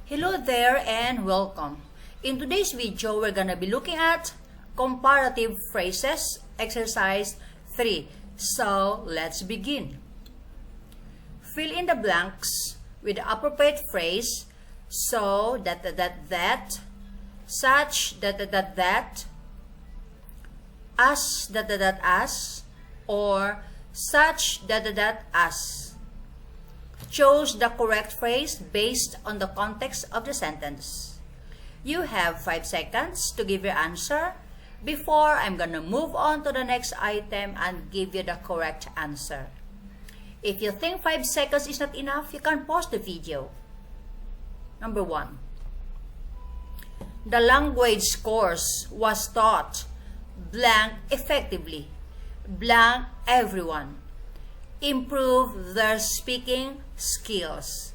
Hello there and welcome. In today's video, we're gonna be looking at comparative phrases, exercise 3. So, let's begin. Fill in the blanks with the appropriate phrase, so that, such that, as as, or such as. Choose the correct phrase based on the context of the sentence. You have 5 seconds to give your answer before I'm gonna move on to the next item and give you the correct answer. If you think 5 seconds is not enough, you can pause the video. Number 1. The language course was taught blank effectively, blank everyone. Improve their speaking skills.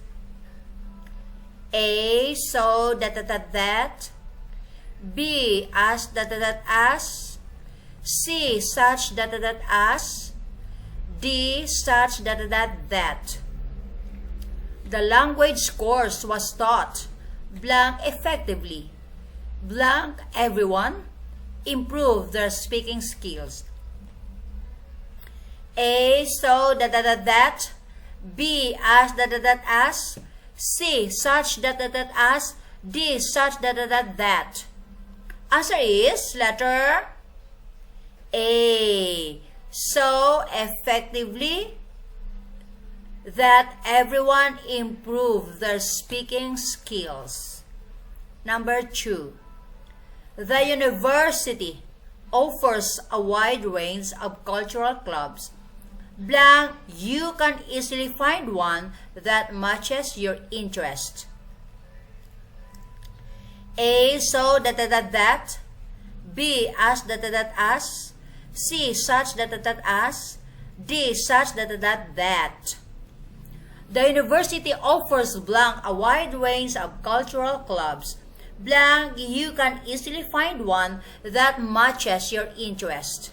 A, so that. B, as as. C, such as. D, such that. The language course was taught blank effectively, blank everyone. Improve their speaking skills. A, so that. B, as as. C, such as. D, such that. Answer is letter A. So effectively that everyone improve their speaking skills. Number 2. The university offers a wide range of cultural clubs. Blank, you can easily find one that matches your interest. A, so that. B, as as. C, such as. D, such that. The university offers blank a wide range of cultural clubs. Blank, you can easily find one that matches your interest.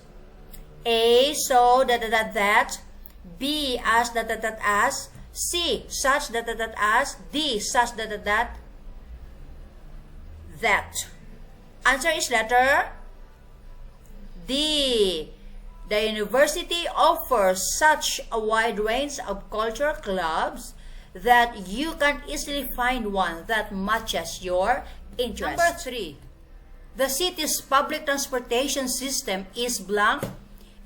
A, so that. B, as as. C, such as. D, such that. Answer is letter D. The university offers such a wide range of cultural clubs that you can easily find one that matches your interest. Number 3. The city's public transportation system is blank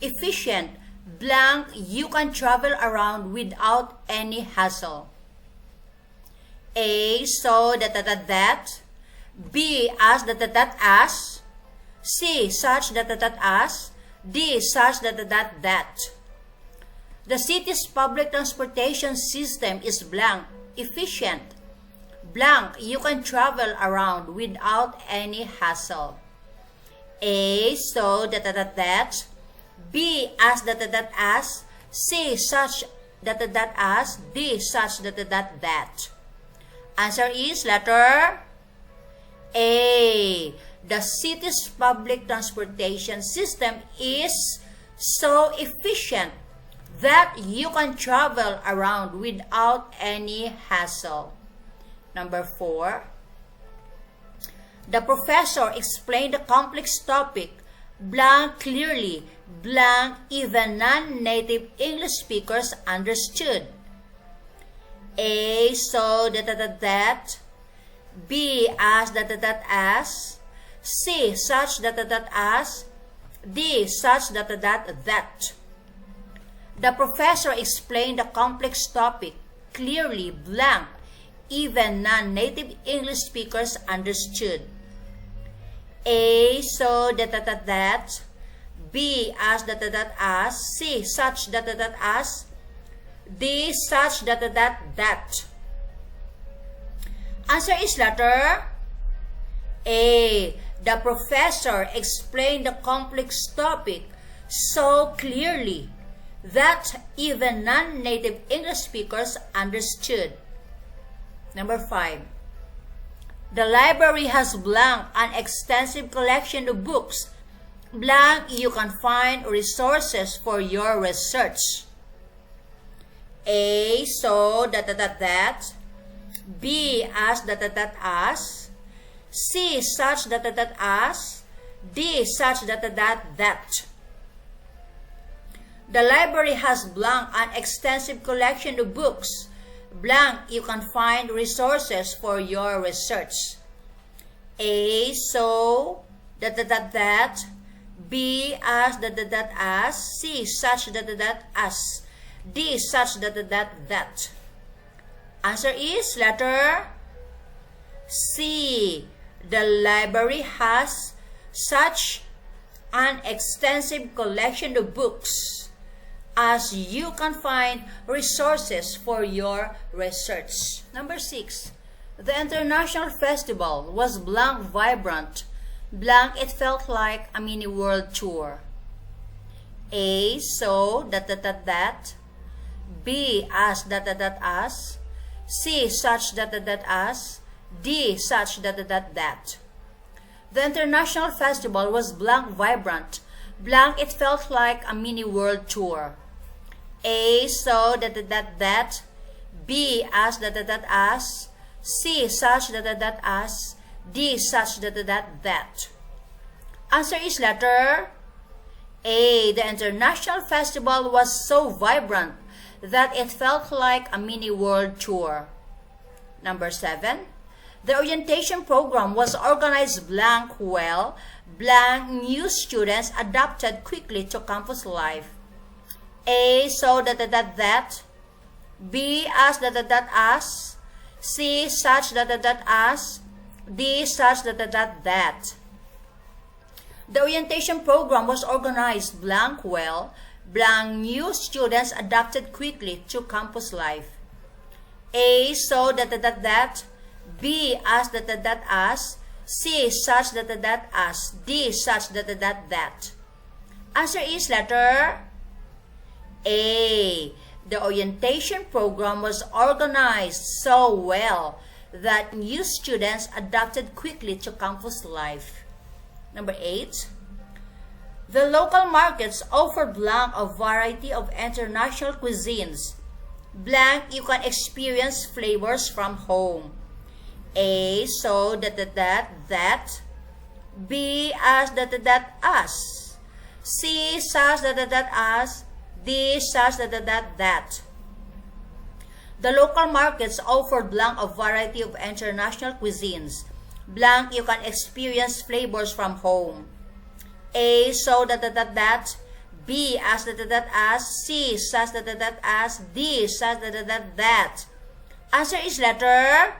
efficient, blank, you can travel around without any hassle. A, so that. B, as as. C, such as. D, such that. The city's public transportation system is blank efficient, blank, you can travel around without any hassle. A, so that. B, as as. C, such as. D, such that. Answer is letter A. The city's public transportation system is so efficient that you can travel around without any hassle. Number 4. The professor explained the complex topic blank clearly, blank even non-native English speakers understood. A, so that. B, as as. C, such as. D, such that. The professor explained the complex topic clearly, blank even non-native English speakers understood. A, so that. B, as as. C, such as. D, such that. Answer is letter A. The professor explained the complex topic so clearly that even non-native English speakers understood. Number 5. The library has blank an extensive collection of books. Blank, you can find resources for your research. A, so that. B as as, C such as, D such that. The library has blank an extensive collection of books. Blank, you can find resources for your research. A so that, B as as, C such as, D such that. Answer is letter C. The library has such an extensive collection of books as you can find resources for your research. Number 6. The international festival was blank vibrant. Blank, it felt like a mini world tour. A so that, B as as, C such as, D such that. The international festival was blank vibrant. Blank, it felt like a mini world tour. A so that, B as as, C such as, D such that. Answer is letter A. The international festival was so vibrant that it felt like a mini world tour. Number 7. The orientation program was organized blank well. Blank, new students adapted quickly to campus life. A so that, B as as, C such as, D such that. The orientation program was organized blank well. Blank, new students adapted quickly to campus life. A so that, B as as, C such as, D such that. Answer is letter A. The orientation program was organized so well that new students adapted quickly to campus life. Number 8. The local markets offer blank a variety of international cuisines. Blank, you can experience flavors from home. A so that, B as as, C such as, D such that. The local markets offer blank a variety of international cuisines. Blank, you can experience flavors from home. A so that, B as as, C such as, D such that. Answer is letter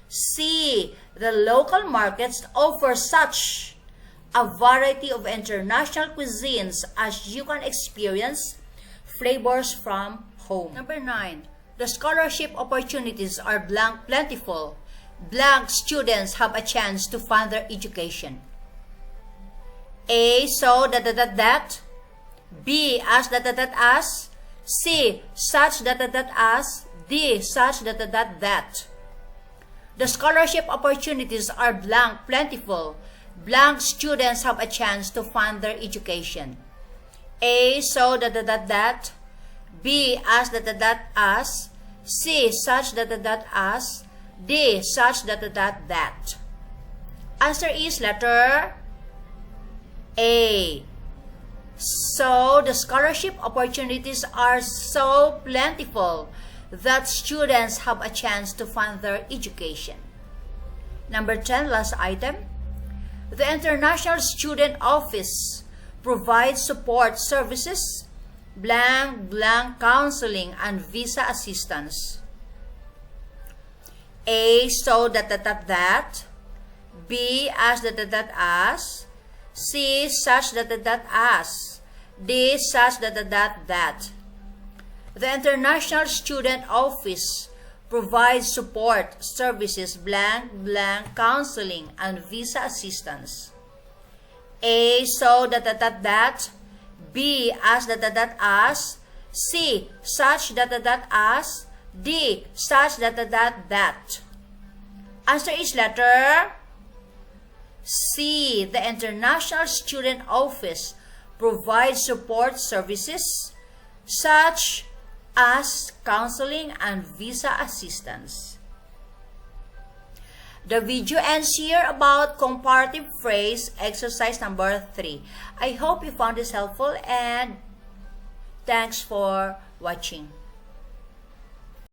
C. The local markets offer such a variety of international cuisines as you can experience flavors from home. Number 9. The scholarship opportunities are blank plentiful. Blank, students have a chance to fund their education. A so that, B as as, C such as, D such that. The scholarship opportunities are blank plentiful. Blank, students have a chance to fund their education. A so that, B as as, C such as, D such that. Answer is letter A. So the scholarship opportunities are so plentiful that students have a chance to fund their education. Number 10, last item. The International Student Office provides support services, blank, counseling, and visa assistance. A so that, B as as, C such as, D such that. The International Student Office provides support services, blank, counseling, and visa assistance. A so that, B as as, C such as, D such that. Answer is letter C. The International Student Office provides support services such as counseling and visa assistance. The video ends here about comparative phrase exercise number 3. I hope you found this helpful and thanks for watching.